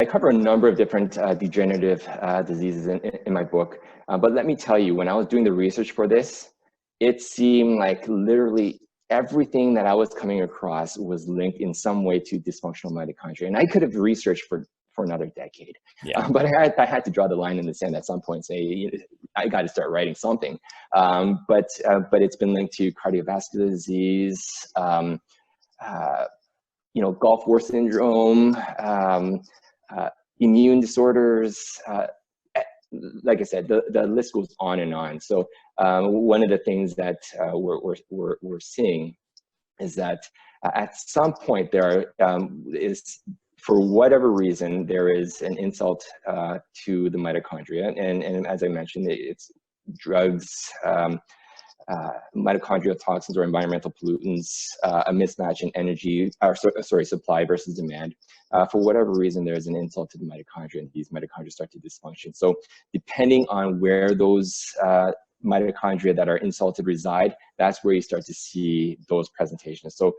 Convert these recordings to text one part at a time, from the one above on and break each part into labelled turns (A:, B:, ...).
A: cover a number of different degenerative diseases in my book. But let me tell you, when I was doing the research for this, it seemed like literally everything that I was coming across was linked in some way to dysfunctional mitochondria. And I could have researched for another decade.
B: Yeah.
A: But I had to draw the line in the sand at some point and say, I got to start writing something. But it's been linked to cardiovascular disease, Gulf War syndrome, immune disorders. Like I said, the list goes on and on. So one of the things that we're seeing is that at some point there is, for whatever reason, there is an insult to the mitochondria, and as I mentioned, it's drugs, mitochondrial toxins or environmental pollutants, a mismatch in energy, supply versus demand. For whatever reason, there's an insult to the mitochondria, and these mitochondria start to dysfunction. So depending on where those mitochondria that are insulted reside, that's where you start to see those presentations. So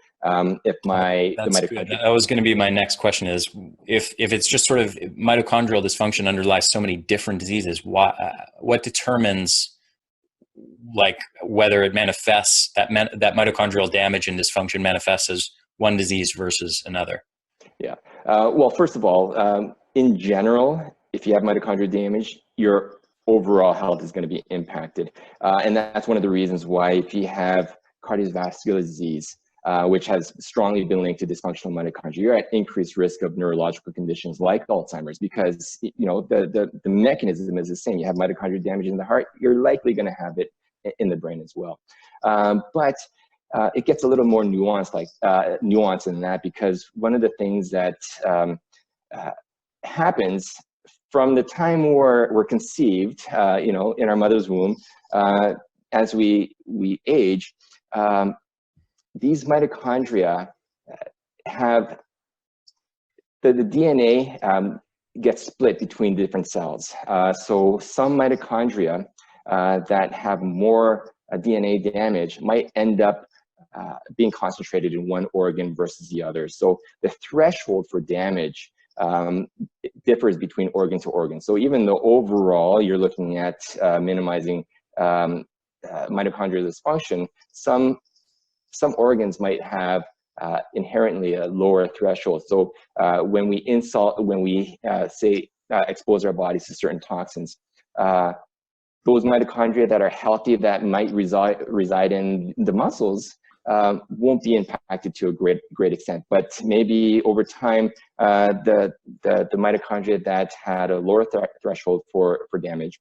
A: if the mitochondria—
B: That was going to be my next question, is if it's just sort of mitochondrial dysfunction underlies so many different diseases, what determines like whether it manifests, that mitochondrial damage and dysfunction manifests as one disease versus another?
A: Yeah. Well, first of all, in general, if you have mitochondrial damage, your overall health is going to be impacted. And that's one of the reasons why if you have cardiovascular disease, which has strongly been linked to dysfunctional mitochondria, you're at increased risk of neurological conditions like Alzheimer's, because the mechanism is the same. You have mitochondrial damage in the heart, you're likely going to have it in the brain as well. But it gets a little more nuanced than that, because one of the things that happens from the time we're conceived, in our mother's womb, as we age, these mitochondria have the DNA gets split between different cells. So some mitochondria that have more DNA damage might end up being concentrated in one organ versus the other. So the threshold for damage differs between organ to organ. So even though overall you're looking at minimizing mitochondrial dysfunction, some organs might have inherently a lower threshold. So when we expose our bodies to certain toxins, those mitochondria that are healthy, that might reside in the muscles, won't be impacted to a great extent. But maybe over time, the mitochondria that had a lower threshold for damage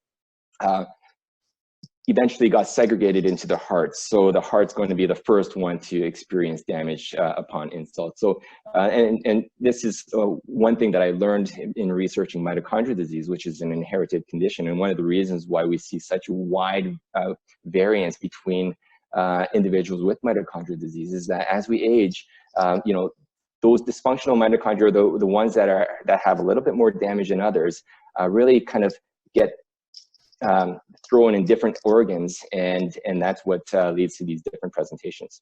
A: eventually got segregated into the heart. So the heart's going to be the first one to experience damage upon insult. So, and this is one thing that I learned in researching mitochondrial disease, which is an inherited condition. And one of the reasons why we see such a wide variance between individuals with mitochondrial disease is that as we age, those dysfunctional mitochondria, the ones that have a little bit more damage than others, really kind of get thrown in different organs, and that's what leads to these different presentations.